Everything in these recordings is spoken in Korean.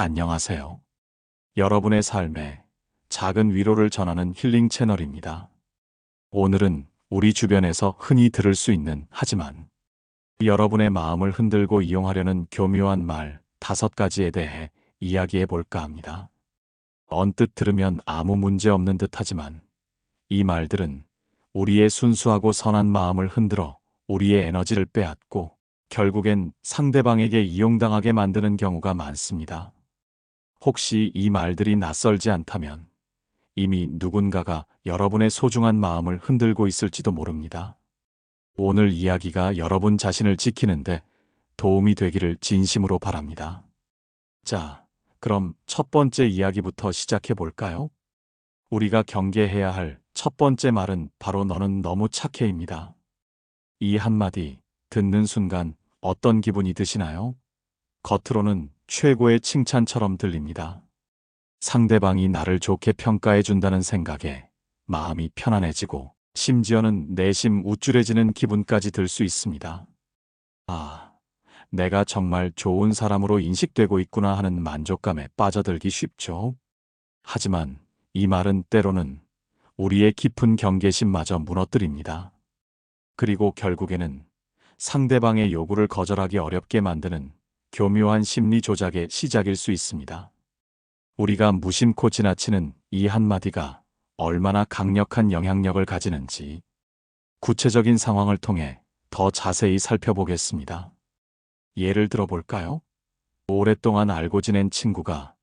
안녕하세요. 여러분의 삶에 작은 위로를 전하는 힐링 채널입니다. 오늘은 우리 주변에서 흔히 들을 수 있는 하지만 여러분의 마음을 흔들고 이용하려는 교묘한 말 5가지에 대해 이야기해 볼까 합니다. 언뜻 들으면 아무 문제 없는 듯 하지만 이 말들은 우리의 순수하고 선한 마음을 흔들어 우리의 에너지를 빼앗고 결국엔 상대방에게 이용당하게 만드는 경우가 많습니다. 혹시 이 말들이 낯설지 않다면 이미 누군가가 여러분의 소중한 마음을 흔들고 있을지도 모릅니다. 오늘 이야기가 여러분 자신을 지키는데 도움이 되기를 진심으로 바랍니다. 자, 그럼 첫 번째 이야기부터 시작해 볼까요? 우리가 경계해야 할 첫 번째 말은 바로 너는 너무 착해입니다. 이 한마디 듣는 순간 어떤 기분이 드시나요? 겉으로는 최고의 칭찬처럼 들립니다. 상대방이 나를 좋게 평가해 준다는 생각에 마음이 편안해지고 심지어는 내심 우쭐해지는 기분까지 들 수 있습니다. 아, 내가 정말 좋은 사람으로 인식되고 있구나 하는 만족감에 빠져들기 쉽죠. 하지만 이 말은 때로는 우리의 깊은 경계심마저 무너뜨립니다. 그리고 결국에는 상대방의 요구를 거절하기 어렵게 만드는 교묘한 심리 조작의 시작일 수 있습니다. 우리가 무심코 지나치는 이 한마디가 얼마나 강력한 영향력을 가지는지 구체적인 상황을 통해 더 자세히 살펴보겠습니다. 예를 들어 볼까요? 오랫동안 알고 지낸 친구가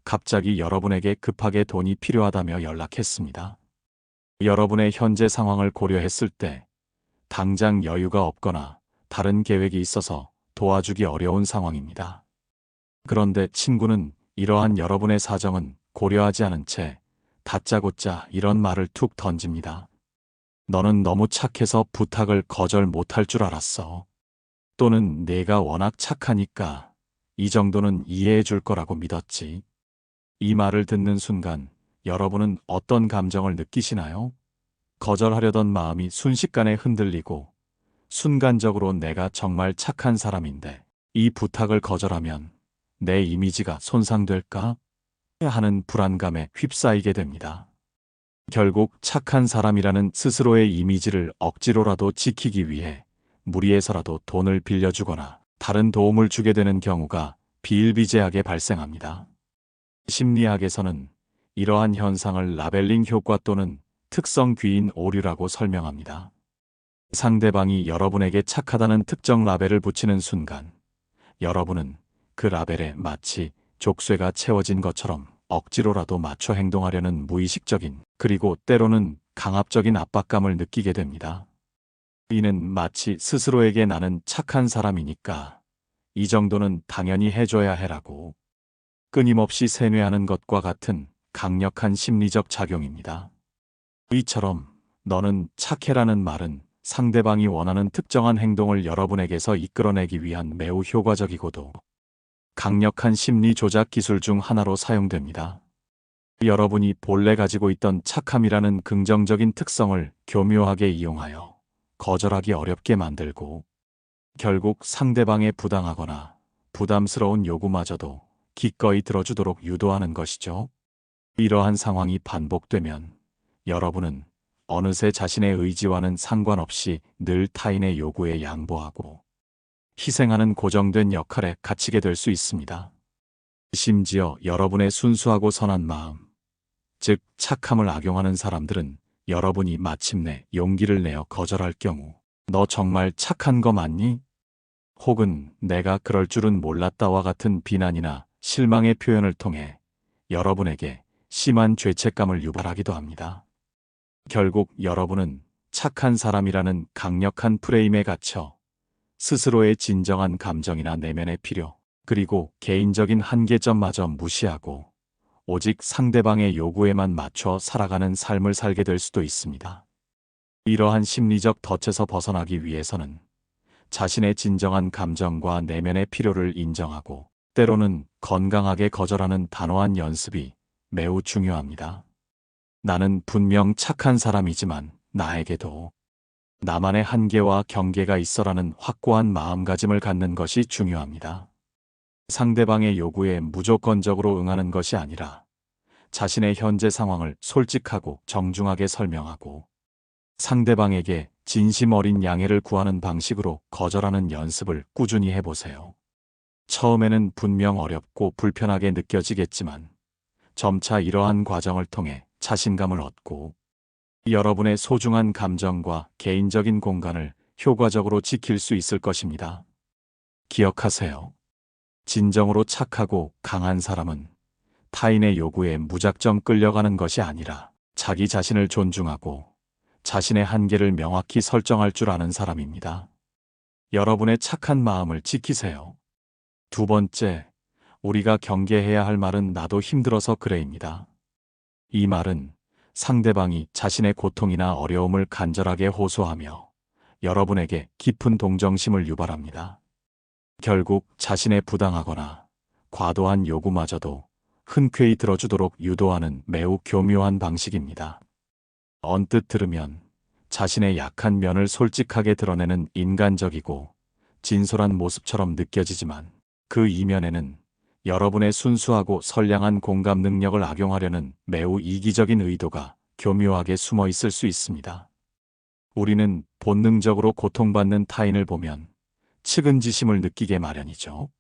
갑자기 여러분에게 급하게 돈이 필요하다며 연락했습니다. 여러분의 현재 상황을 고려했을 때 당장 여유가 없거나 다른 계획이 있어서 도와주기 어려운 상황입니다. 그런데 친구는 이러한 여러분의 사정은 고려하지 않은 채 다짜고짜 이런 말을 툭 던집니다. 너는 너무 착해서 부탁을 거절 못할 줄 알았어. 또는 내가 워낙 착하니까 이 정도는 이해해 줄 거라고 믿었지. 이 말을 듣는 순간 여러분은 어떤 감정을 느끼시나요? 거절하려던 마음이 순식간에 흔들리고 순간적으로 내가 정말 착한 사람인데 이 부탁을 거절하면 내 이미지가 손상될까 하는 불안감에 휩싸이게 됩니다. 결국 착한 사람이라는 스스로의 이미지를 억지로라도 지키기 위해 무리해서라도 돈을 빌려주거나 다른 도움을 주게 되는 경우가 비일비재하게 발생합니다. 심리학에서는 이러한 현상을 라벨링 효과 또는 특성 귀인 오류라고 설명합니다. 상대방이 여러분에게 착하다는 특정 라벨을 붙이는 순간 여러분은 그 라벨에 마치 족쇄가 채워진 것처럼 억지로라도 맞춰 행동하려는 무의식적인 그리고 때로는 강압적인 압박감을 느끼게 됩니다. 이는 마치 스스로에게 나는 착한 사람이니까 이 정도는 당연히 해줘야 해라고 끊임없이 세뇌하는 것과 같은 강력한 심리적 작용입니다. 이처럼 너는 착해라는 말은 상대방이 원하는 특정한 행동을 여러분에게서 이끌어내기 위한 매우 효과적이고도 강력한 심리 조작 기술 중 하나로 사용됩니다. 여러분이 본래 가지고 있던 착함이라는 긍정적인 특성을 교묘하게 이용하여 거절하기 어렵게 만들고 결국 상대방의 부당하거나 부담스러운 요구마저도 기꺼이 들어주도록 유도하는 것이죠. 이러한 상황이 반복되면 여러분은 어느새 자신의 의지와는 상관없이 늘 타인의 요구에 양보하고 희생하는 고정된 역할에 갇히게 될 수 있습니다. 심지어 여러분의 순수하고 선한 마음, 즉 착함을 악용하는 사람들은 여러분이 마침내 용기를 내어 거절할 경우 너 정말 착한 거 맞니? 혹은 내가 그럴 줄은 몰랐다와 같은 비난이나 실망의 표현을 통해 여러분에게 심한 죄책감을 유발하기도 합니다. 결국 여러분은 착한 사람이라는 강력한 프레임에 갇혀 스스로의 진정한 감정이나 내면의 필요, 그리고 개인적인 한계점마저 무시하고 오직 상대방의 요구에만 맞춰 살아가는 삶을 살게 될 수도 있습니다. 이러한 심리적 덫에서 벗어나기 위해서는 자신의 진정한 감정과 내면의 필요를 인정하고 때로는 건강하게 거절하는 단호한 연습이 매우 중요합니다. 나는 분명 착한 사람이지만 나에게도 나만의 한계와 경계가 있어라는 확고한 마음가짐을 갖는 것이 중요합니다. 상대방의 요구에 무조건적으로 응하는 것이 아니라 자신의 현재 상황을 솔직하고 정중하게 설명하고 상대방에게 진심 어린 양해를 구하는 방식으로 거절하는 연습을 꾸준히 해보세요. 처음에는 분명 어렵고 불편하게 느껴지겠지만 점차 이러한 과정을 통해 자신감을 얻고 여러분의 소중한 감정과 개인적인 공간을 효과적으로 지킬 수 있을 것입니다. 기억하세요. 진정으로 착하고 강한 사람은 타인의 요구에 무작정 끌려가는 것이 아니라 자기 자신을 존중하고 자신의 한계를 명확히 설정할 줄 아는 사람입니다. 여러분의 착한 마음을 지키세요. 두 번째, 우리가 경계해야 할 말은 나도 힘들어서 그래입니다. 이 말은 상대방이 자신의 고통이나 어려움을 간절하게 호소하며 여러분에게 깊은 동정심을 유발합니다. 결국 자신의 부당하거나 과도한 요구마저도 흔쾌히 들어주도록 유도하는 매우 교묘한 방식입니다. 언뜻 들으면 자신의 약한 면을 솔직하게 드러내는 인간적이고 진솔한 모습처럼 느껴지지만 그 이면에는 여러분의 순수하고 선량한 공감 능력을 악용하려는 매우 이기적인 의도가 교묘하게 숨어 있을 수 있습니다. 우리는 본능적으로 고통받는 타인을 보면 측은지심을 느끼게 마련이죠.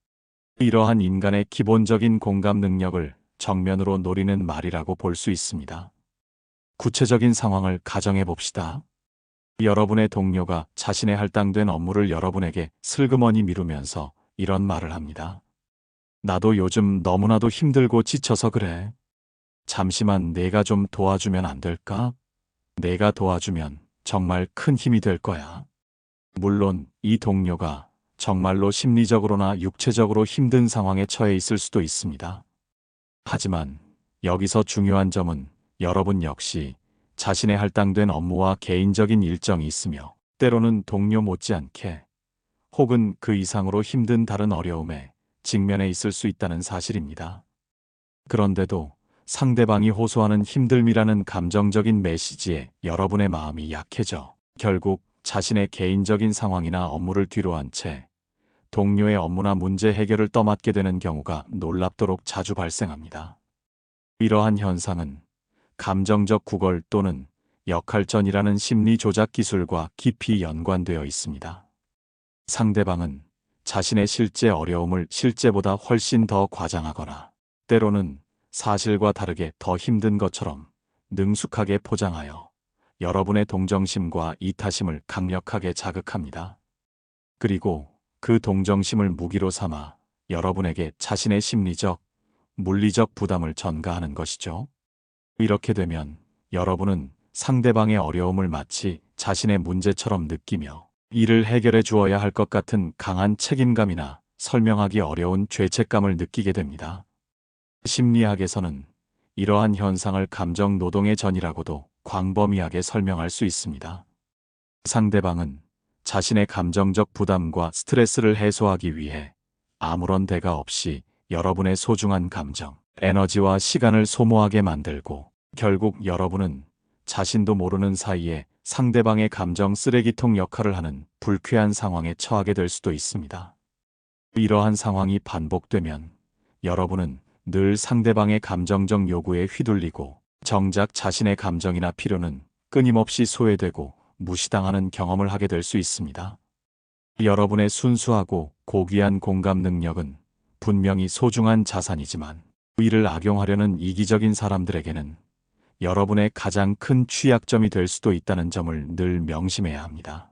이러한 인간의 기본적인 공감 능력을 정면으로 노리는 말이라고 볼 수 있습니다. 구체적인 상황을 가정해 봅시다. 여러분의 동료가 자신의 할당된 업무를 여러분에게 슬그머니 미루면서 이런 말을 합니다. 나도 요즘 너무나도 힘들고 지쳐서 그래. 잠시만 내가 좀 도와주면 안 될까? 내가 도와주면 정말 큰 힘이 될 거야. 물론 이 동료가 정말로 심리적으로나 육체적으로 힘든 상황에 처해 있을 수도 있습니다. 하지만 여기서 중요한 점은 여러분 역시 자신의 할당된 업무와 개인적인 일정이 있으며 때로는 동료 못지않게 혹은 그 이상으로 힘든 다른 어려움에 직면해 있을 수 있다는 사실입니다. 그런데도 상대방이 호소하는 힘듦이라는 감정적인 메시지에 여러분의 마음이 약해져 결국 자신의 개인적인 상황이나 업무를 뒤로한 채 동료의 업무나 문제 해결을 떠맡게 되는 경우가 놀랍도록 자주 발생합니다. 이러한 현상은 감정적 구걸 또는 역할전이라는 심리 조작 기술과 깊이 연관되어 있습니다. 상대방은 자신의 실제 어려움을 실제보다 훨씬 더 과장하거나 때로는 사실과 다르게 더 힘든 것처럼 능숙하게 포장하여 여러분의 동정심과 이타심을 강력하게 자극합니다. 그리고 그 동정심을 무기로 삼아 여러분에게 자신의 심리적, 물리적 부담을 전가하는 것이죠. 이렇게 되면 여러분은 상대방의 어려움을 마치 자신의 문제처럼 느끼며 이를 해결해 주어야 할 것 같은 강한 책임감이나 설명하기 어려운 죄책감을 느끼게 됩니다. 심리학에서는 이러한 현상을 감정 노동의 전이라고도 광범위하게 설명할 수 있습니다. 상대방은 자신의 감정적 부담과 스트레스를 해소하기 위해 아무런 대가 없이 여러분의 소중한 감정, 에너지와 시간을 소모하게 만들고 결국 여러분은 자신도 모르는 사이에 상대방의 감정 쓰레기통 역할을 하는 불쾌한 상황에 처하게 될 수도 있습니다. 이러한 상황이 반복되면 여러분은 늘 상대방의 감정적 요구에 휘둘리고 정작 자신의 감정이나 필요는 끊임없이 소외되고 무시당하는 경험을 하게 될 수 있습니다. 여러분의 순수하고 고귀한 공감 능력은 분명히 소중한 자산이지만 이를 악용하려는 이기적인 사람들에게는 여러분의 가장 큰 취약점이 될 수도 있다는 점을 늘 명심해야 합니다.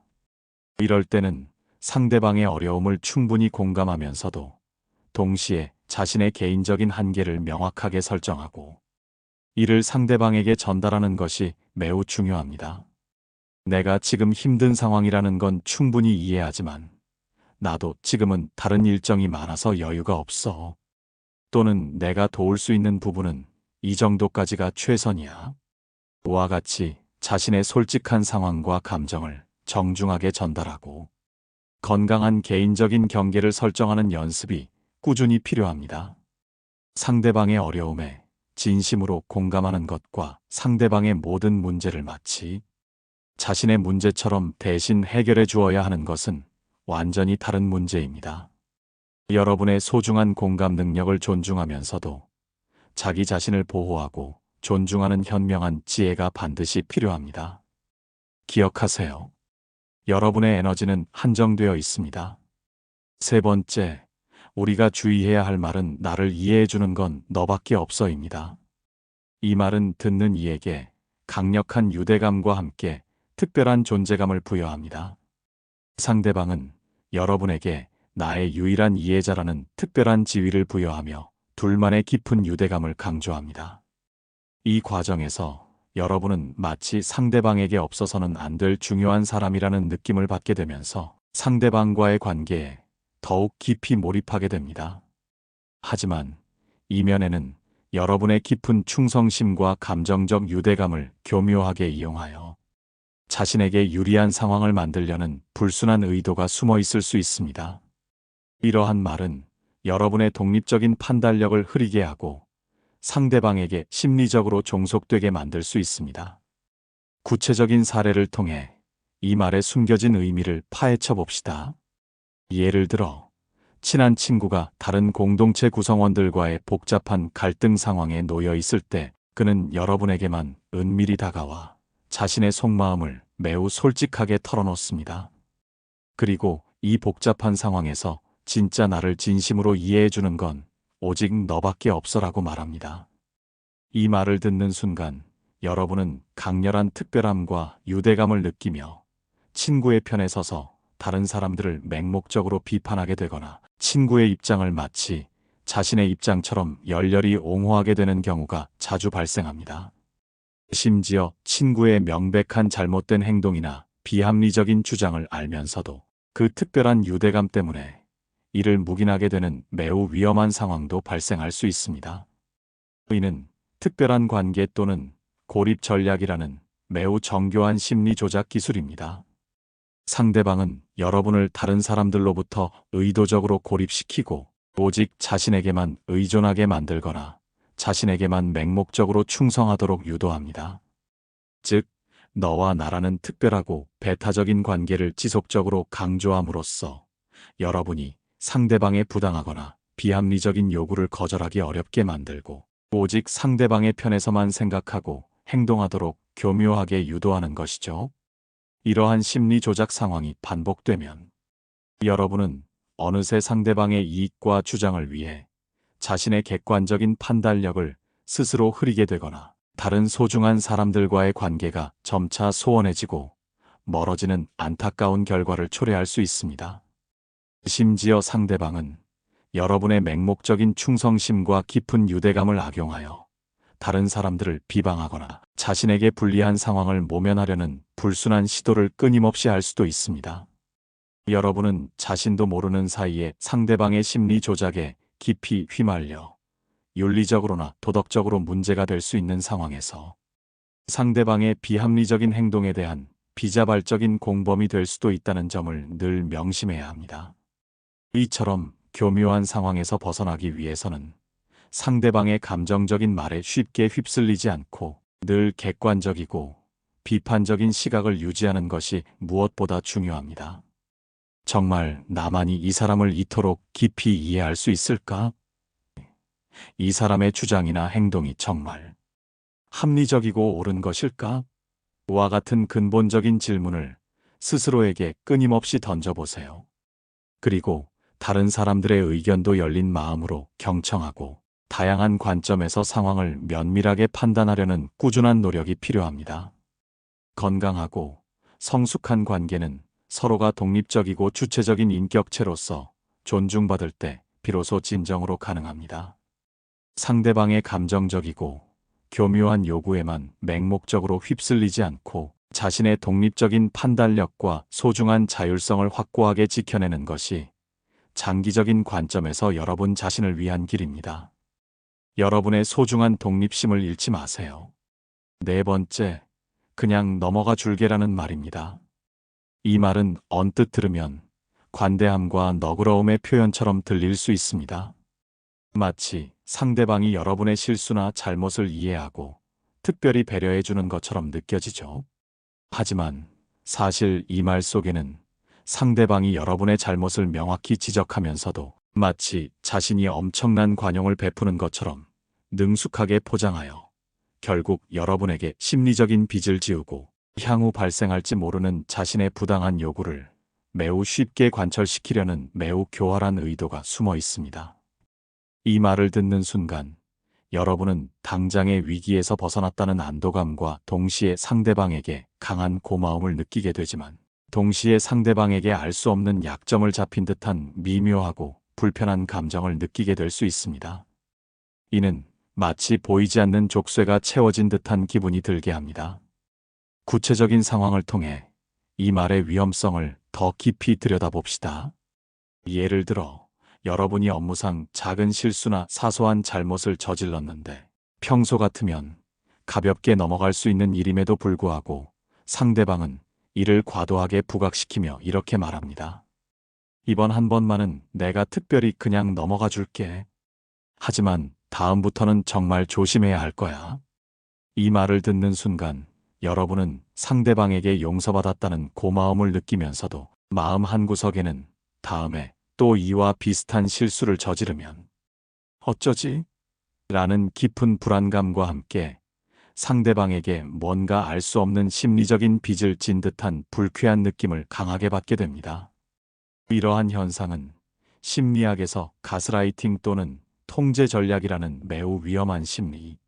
이럴 때는 상대방의 어려움을 충분히 공감하면서도 동시에 자신의 개인적인 한계를 명확하게 설정하고 이를 상대방에게 전달하는 것이 매우 중요합니다. 내가 지금 힘든 상황이라는 건 충분히 이해하지만 나도 지금은 다른 일정이 많아서 여유가 없어. 또는 내가 도울 수 있는 부분은 이 정도까지가 최선이야. 와 같이 자신의 솔직한 상황과 감정을 정중하게 전달하고 건강한 개인적인 경계를 설정하는 연습이 꾸준히 필요합니다. 상대방의 어려움에 진심으로 공감하는 것과 상대방의 모든 문제를 마치 자신의 문제처럼 대신 해결해 주어야 하는 것은 완전히 다른 문제입니다. 여러분의 소중한 공감 능력을 존중하면서도 자기 자신을 보호하고 존중하는 현명한 지혜가 반드시 필요합니다. 기억하세요. 여러분의 에너지는 한정되어 있습니다. 세 번째, 우리가 주의해야 할 말은 나를 이해해주는 건 너밖에 없어입니다. 이 말은 듣는 이에게 강력한 유대감과 함께 특별한 존재감을 부여합니다. 상대방은 여러분에게 나의 유일한 이해자라는 특별한 지위를 부여하며 둘만의 깊은 유대감을 강조합니다. 이 과정에서 여러분은 마치 상대방에게 없어서는 안 될 중요한 사람이라는 느낌을 받게 되면서 상대방과의 관계에 더욱 깊이 몰입하게 됩니다. 하지만 이면에는 여러분의 깊은 충성심과 감정적 유대감을 교묘하게 이용하여 자신에게 유리한 상황을 만들려는 불순한 의도가 숨어 있을 수 있습니다. 이러한 말은 여러분의 독립적인 판단력을 흐리게 하고 상대방에게 심리적으로 종속되게 만들 수 있습니다. 구체적인 사례를 통해 이 말의 숨겨진 의미를 파헤쳐 봅시다. 예를 들어, 친한 친구가 다른 공동체 구성원들과의 복잡한 갈등 상황에 놓여 있을 때 그는 여러분에게만 은밀히 다가와 자신의 속마음을 매우 솔직하게 털어놓습니다. 그리고 이 복잡한 상황에서 진짜 나를 진심으로 이해해주는 건 오직 너밖에 없어라고 말합니다. 이 말을 듣는 순간 여러분은 강렬한 특별함과 유대감을 느끼며 친구의 편에 서서 다른 사람들을 맹목적으로 비판하게 되거나 친구의 입장을 마치 자신의 입장처럼 열렬히 옹호하게 되는 경우가 자주 발생합니다. 심지어 친구의 명백한 잘못된 행동이나 비합리적인 주장을 알면서도 그 특별한 유대감 때문에 이를 묵인하게 되는 매우 위험한 상황도 발생할 수 있습니다. 이는 특별한 관계 또는 고립 전략이라는 매우 정교한 심리 조작 기술입니다. 상대방은 여러분을 다른 사람들로부터 의도적으로 고립시키고 오직 자신에게만 의존하게 만들거나 자신에게만 맹목적으로 충성하도록 유도합니다. 즉, 너와 나라는 특별하고 배타적인 관계를 지속적으로 강조함으로써 여러분이 상대방의 부당하거나 비합리적인 요구를 거절하기 어렵게 만들고 오직 상대방의 편에서만 생각하고 행동하도록 교묘하게 유도하는 것이죠. 이러한 심리 조작 상황이 반복되면 여러분은 어느새 상대방의 이익과 주장을 위해 자신의 객관적인 판단력을 스스로 흐리게 되거나 다른 소중한 사람들과의 관계가 점차 소원해지고 멀어지는 안타까운 결과를 초래할 수 있습니다. 심지어 상대방은 여러분의 맹목적인 충성심과 깊은 유대감을 악용하여 다른 사람들을 비방하거나 자신에게 불리한 상황을 모면하려는 불순한 시도를 끊임없이 할 수도 있습니다. 여러분은 자신도 모르는 사이에 상대방의 심리 조작에 깊이 휘말려 윤리적으로나 도덕적으로 문제가 될 수 있는 상황에서 상대방의 비합리적인 행동에 대한 비자발적인 공범이 될 수도 있다는 점을 늘 명심해야 합니다. 이처럼 교묘한 상황에서 벗어나기 위해서는 상대방의 감정적인 말에 쉽게 휩쓸리지 않고 늘 객관적이고 비판적인 시각을 유지하는 것이 무엇보다 중요합니다. 정말 나만이 이 사람을 이토록 깊이 이해할 수 있을까? 이 사람의 주장이나 행동이 정말 합리적이고 옳은 것일까? 와 같은 근본적인 질문을 스스로에게 끊임없이 던져보세요. 그리고 다른 사람들의 의견도 열린 마음으로 경청하고 다양한 관점에서 상황을 면밀하게 판단하려는 꾸준한 노력이 필요합니다. 건강하고 성숙한 관계는 서로가 독립적이고 주체적인 인격체로서 존중받을 때 비로소 진정으로 가능합니다. 상대방의 감정적이고 교묘한 요구에만 맹목적으로 휩쓸리지 않고 자신의 독립적인 판단력과 소중한 자율성을 확고하게 지켜내는 것이 장기적인 관점에서 여러분 자신을 위한 길입니다. 여러분의 소중한 독립심을 잃지 마세요. 네 번째, 그냥 넘어가 줄게라는 말입니다. 이 말은 언뜻 들으면 관대함과 너그러움의 표현처럼 들릴 수 있습니다. 마치 상대방이 여러분의 실수나 잘못을 이해하고 특별히 배려해 주는 것처럼 느껴지죠. 하지만 사실 이 말 속에는 상대방이 여러분의 잘못을 명확히 지적하면서도 마치 자신이 엄청난 관용을 베푸는 것처럼 능숙하게 포장하여 결국 여러분에게 심리적인 빚을 지우고 향후 발생할지 모르는 자신의 부당한 요구를 매우 쉽게 관철시키려는 매우 교활한 의도가 숨어 있습니다. 이 말을 듣는 순간 여러분은 당장의 위기에서 벗어났다는 안도감과 동시에 상대방에게 강한 고마움을 느끼게 되지만, 동시에 상대방에게 알 수 없는 약점을 잡힌 듯한 미묘하고 불편한 감정을 느끼게 될 수 있습니다. 이는 마치 보이지 않는 족쇄가 채워진 듯한 기분이 들게 합니다. 구체적인 상황을 통해 이 말의 위험성을 더 깊이 들여다봅시다. 예를 들어 여러분이 업무상 작은 실수나 사소한 잘못을 저질렀는데 평소 같으면 가볍게 넘어갈 수 있는 일임에도 불구하고 상대방은 이를 과도하게 부각시키며 이렇게 말합니다. 이번 한 번만은 내가 특별히 그냥 넘어가 줄게. 하지만 다음부터는 정말 조심해야 할 거야. 이 말을 듣는 순간 여러분은 상대방에게 용서받았다는 고마움을 느끼면서도 마음 한구석에는 다음에 또 이와 비슷한 실수를 저지르면 어쩌지? 라는 깊은 불안감과 함께 상대방에게 뭔가 알 수 없는 심리적인 빚을 진 듯한 불쾌한 느낌을 강하게 받게 됩니다. 이러한 현상은 심리학에서 가스라이팅 또는 통제 전략이라는 매우 위험한 심리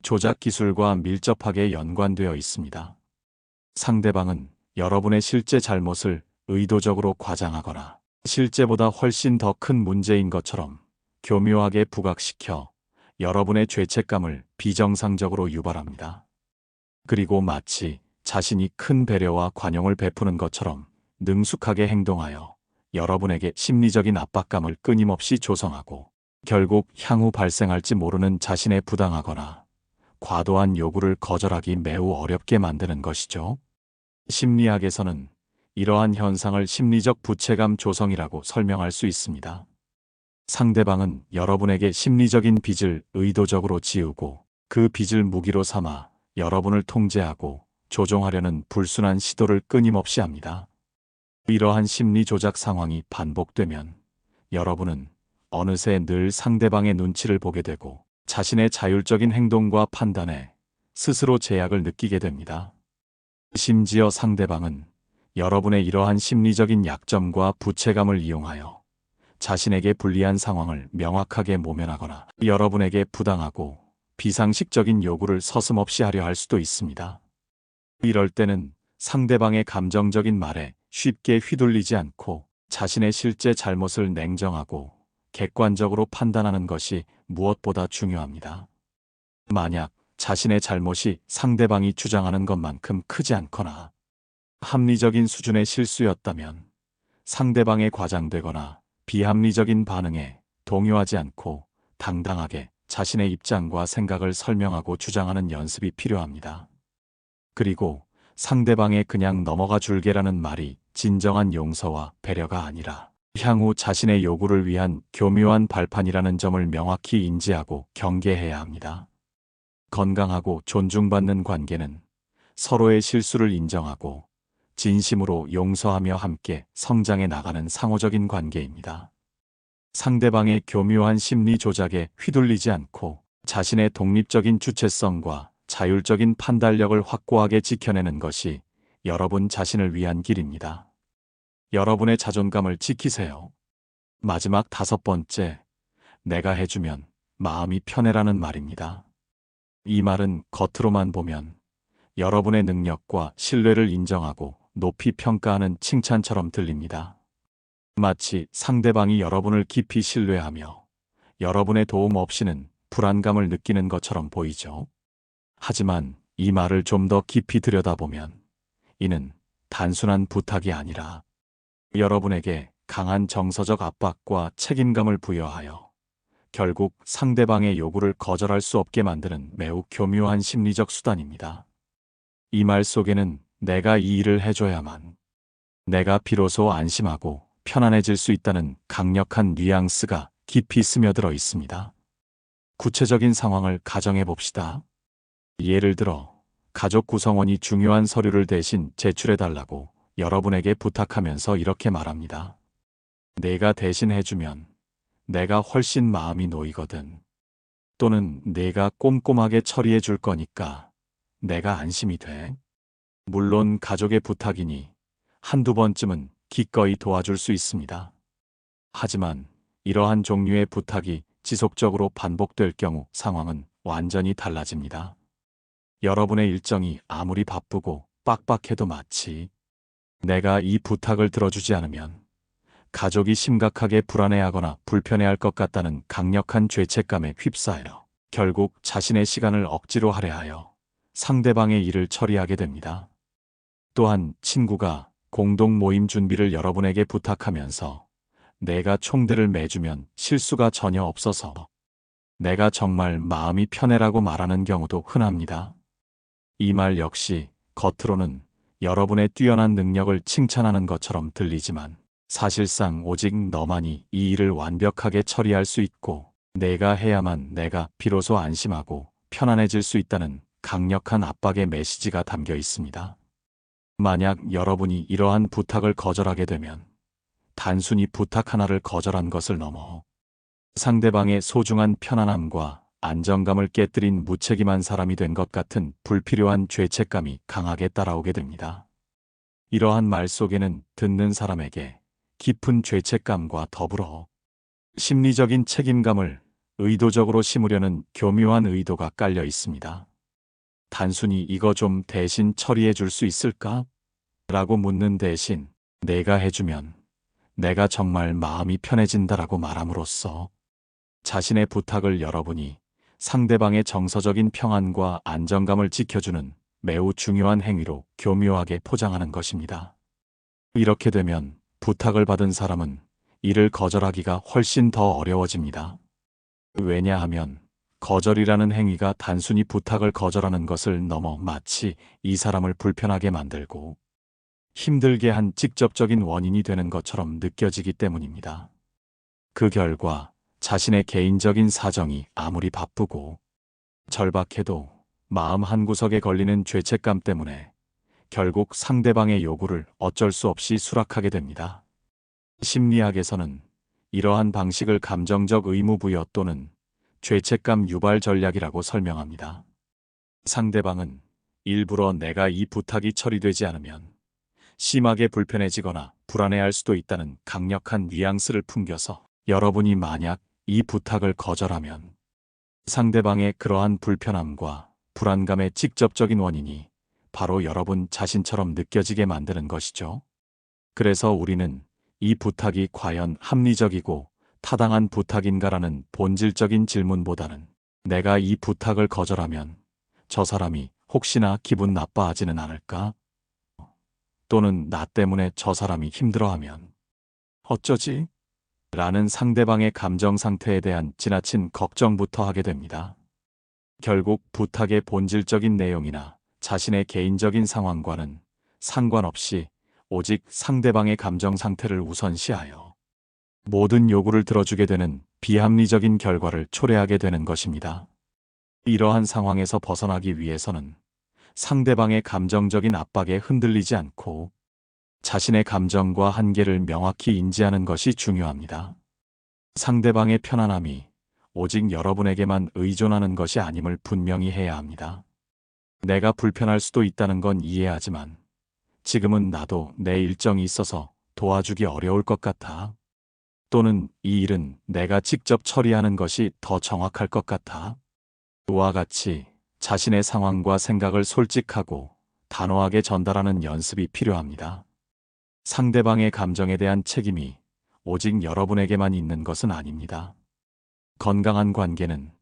조작 기술과 밀접하게 연관되어 있습니다. 상대방은 여러분의 실제 잘못을 의도적으로 과장하거나 실제보다 훨씬 더 큰 문제인 것처럼 교묘하게 부각시켜 여러분의 죄책감을 비정상적으로 유발합니다. 그리고 마치 자신이 큰 배려와 관용을 베푸는 것처럼 능숙하게 행동하여 여러분에게 심리적인 압박감을 끊임없이 조성하고 결국 향후 발생할지 모르는 자신의 부당하거나 과도한 요구를 거절하기 매우 어렵게 만드는 것이죠. 심리학에서는 이러한 현상을 심리적 부채감 조성이라고 설명할 수 있습니다. 상대방은 여러분에게 심리적인 빚을 의도적으로 지우고 그 빚을 무기로 삼아 여러분을 통제하고 조종하려는 불순한 시도를 끊임없이 합니다. 이러한 심리 조작 상황이 반복되면 여러분은 어느새 늘 상대방의 눈치를 보게 되고 자신의 자율적인 행동과 판단에 스스로 제약을 느끼게 됩니다. 심지어 상대방은 여러분의 이러한 심리적인 약점과 부채감을 이용하여 자신에게 불리한 상황을 명확하게 모면하거나 여러분에게 부당하고 비상식적인 요구를 서슴없이 하려 할 수도 있습니다. 이럴 때는 상대방의 감정적인 말에 쉽게 휘둘리지 않고 자신의 실제 잘못을 냉정하고 객관적으로 판단하는 것이 무엇보다 중요합니다. 만약 자신의 잘못이 상대방이 주장하는 것만큼 크지 않거나 합리적인 수준의 실수였다면 상대방의 과장되거나 비합리적인 반응에 동요하지 않고 당당하게 자신의 입장과 생각을 설명하고 주장하는 연습이 필요합니다. 그리고 상대방의 그냥 넘어가 줄게라는 말이 진정한 용서와 배려가 아니라 향후 자신의 요구를 위한 교묘한 발판이라는 점을 명확히 인지하고 경계해야 합니다. 건강하고 존중받는 관계는 서로의 실수를 인정하고 진심으로 용서하며 함께 성장해 나가는 상호적인 관계입니다. 상대방의 교묘한 심리 조작에 휘둘리지 않고 자신의 독립적인 주체성과 자율적인 판단력을 확고하게 지켜내는 것이 여러분 자신을 위한 길입니다. 여러분의 자존감을 지키세요. 마지막 5번째, 내가 해주면 마음이 편해라는 말입니다. 이 말은 겉으로만 보면 여러분의 능력과 신뢰를 인정하고 높이 평가하는 칭찬처럼 들립니다. 마치 상대방이 여러분을 깊이 신뢰하며 여러분의 도움 없이는 불안감을 느끼는 것처럼 보이죠. 하지만 이 말을 좀 더 깊이 들여다보면 이는 단순한 부탁이 아니라 여러분에게 강한 정서적 압박과 책임감을 부여하여 결국 상대방의 요구를 거절할 수 없게 만드는 매우 교묘한 심리적 수단입니다. 이 말 속에는 내가 이 일을 해줘야만 내가 비로소 안심하고 편안해질 수 있다는 강력한 뉘앙스가 깊이 스며들어 있습니다. 구체적인 상황을 가정해 봅시다. 예를 들어 가족 구성원이 중요한 서류를 대신 제출해달라고 여러분에게 부탁하면서 이렇게 말합니다. 내가 대신 해주면 내가 훨씬 마음이 놓이거든. 또는 내가 꼼꼼하게 처리해 줄 거니까 내가 안심이 돼. 물론 가족의 부탁이니 한두 번쯤은 기꺼이 도와줄 수 있습니다. 하지만 이러한 종류의 부탁이 지속적으로 반복될 경우 상황은 완전히 달라집니다. 여러분의 일정이 아무리 바쁘고 빡빡해도 마치 내가 이 부탁을 들어주지 않으면 가족이 심각하게 불안해하거나 불편해할 것 같다는 강력한 죄책감에 휩싸여 결국 자신의 시간을 억지로 할애하여 상대방의 일을 처리하게 됩니다. 또한 친구가 공동 모임 준비를 여러분에게 부탁하면서 내가 총대를 매주면 실수가 전혀 없어서 내가 정말 마음이 편해라고 말하는 경우도 흔합니다. 이 말 역시 겉으로는 여러분의 뛰어난 능력을 칭찬하는 것처럼 들리지만 사실상 오직 너만이 이 일을 완벽하게 처리할 수 있고 내가 해야만 내가 비로소 안심하고 편안해질 수 있다는 강력한 압박의 메시지가 담겨 있습니다. 만약 여러분이 이러한 부탁을 거절하게 되면 단순히 부탁 하나를 거절한 것을 넘어 상대방의 소중한 편안함과 안정감을 깨뜨린 무책임한 사람이 된 것 같은 불필요한 죄책감이 강하게 따라오게 됩니다. 이러한 말 속에는 듣는 사람에게 깊은 죄책감과 더불어 심리적인 책임감을 의도적으로 심으려는 교묘한 의도가 깔려 있습니다. 단순히 이거 좀 대신 처리해 줄 수 있을까? 라고 묻는 대신 내가 해주면 내가 정말 마음이 편해진다라고 말함으로써 자신의 부탁을 여러분이 상대방의 정서적인 평안과 안정감을 지켜주는 매우 중요한 행위로 교묘하게 포장하는 것입니다. 이렇게 되면 부탁을 받은 사람은 이를 거절하기가 훨씬 더 어려워집니다. 왜냐하면 거절이라는 행위가 단순히 부탁을 거절하는 것을 넘어 마치 이 사람을 불편하게 만들고 힘들게 한 직접적인 원인이 되는 것처럼 느껴지기 때문입니다. 그 결과 자신의 개인적인 사정이 아무리 바쁘고 절박해도 마음 한구석에 걸리는 죄책감 때문에 결국 상대방의 요구를 어쩔 수 없이 수락하게 됩니다. 심리학에서는 이러한 방식을 감정적 의무부여 또는 죄책감 유발 전략이라고 설명합니다. 상대방은 일부러 내가 이 부탁이 처리되지 않으면 심하게 불편해지거나 불안해할 수도 있다는 강력한 뉘앙스를 풍겨서 여러분이 만약 이 부탁을 거절하면 상대방의 그러한 불편함과 불안감의 직접적인 원인이 바로 여러분 자신처럼 느껴지게 만드는 것이죠. 그래서 우리는 이 부탁이 과연 합리적이고 타당한 부탁인가라는 본질적인 질문보다는 내가 이 부탁을 거절하면 저 사람이 혹시나 기분 나빠하지는 않을까? 또는 나 때문에 저 사람이 힘들어하면 어쩌지? 라는 상대방의 감정 상태에 대한 지나친 걱정부터 하게 됩니다. 결국 부탁의 본질적인 내용이나 자신의 개인적인 상황과는 상관없이 오직 상대방의 감정 상태를 우선시하여 모든 요구를 들어주게 되는 비합리적인 결과를 초래하게 되는 것입니다. 이러한 상황에서 벗어나기 위해서는 상대방의 감정적인 압박에 흔들리지 않고 자신의 감정과 한계를 명확히 인지하는 것이 중요합니다. 상대방의 편안함이 오직 여러분에게만 의존하는 것이 아님을 분명히 해야 합니다. 내가 불편할 수도 있다는 건 이해하지만 지금은 나도 내 일정이 있어서 도와주기 어려울 것 같아. 또는 이 일은 내가 직접 처리하는 것이 더 정확할 것 같아. 이와 같이 자신의 상황과 생각을 솔직하고 단호하게 전달하는 연습이 필요합니다. 상대방의 감정에 대한 책임이 오직 여러분에게만 있는 것은 아닙니다. 건강한 관계는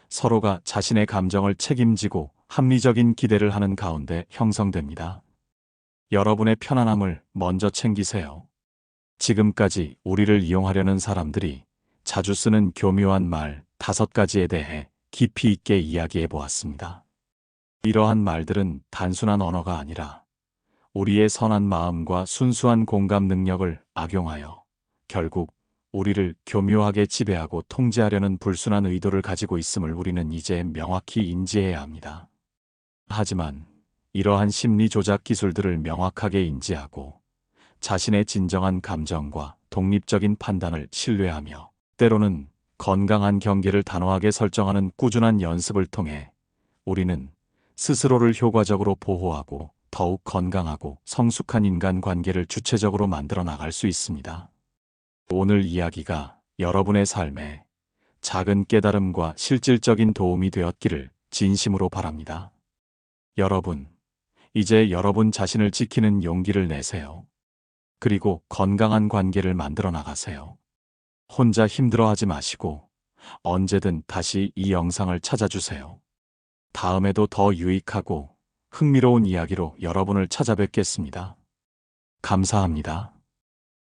서로가 자신의 감정을 책임지고 합리적인 기대를 하는 가운데 형성됩니다. 여러분의 편안함을 먼저 챙기세요. 지금까지 우리를 이용하려는 사람들이 자주 쓰는 교묘한 말 5가지에 대해 깊이 있게 이야기해 보았습니다. 이러한 말들은 단순한 언어가 아니라 우리의 선한 마음과 순수한 공감 능력을 악용하여 결국 우리를 교묘하게 지배하고 통제하려는 불순한 의도를 가지고 있음을 우리는 이제 명확히 인지해야 합니다. 하지만 이러한 심리 조작 기술들을 명확하게 인지하고 자신의 진정한 감정과 독립적인 판단을 신뢰하며 때로는 건강한 경계를 단호하게 설정하는 꾸준한 연습을 통해 우리는 스스로를 효과적으로 보호하고 더욱 건강하고 성숙한 인간관계를 주체적으로 만들어 나갈 수 있습니다. 오늘 이야기가 여러분의 삶에 작은 깨달음과 실질적인 도움이 되었기를 진심으로 바랍니다. 여러분, 이제 여러분 자신을 지키는 용기를 내세요. 그리고 건강한 관계를 만들어 나가세요. 혼자 힘들어하지 마시고 언제든 다시 이 영상을 찾아주세요. 다음에도 더 유익하고 흥미로운 이야기로 여러분을 찾아뵙겠습니다. 감사합니다.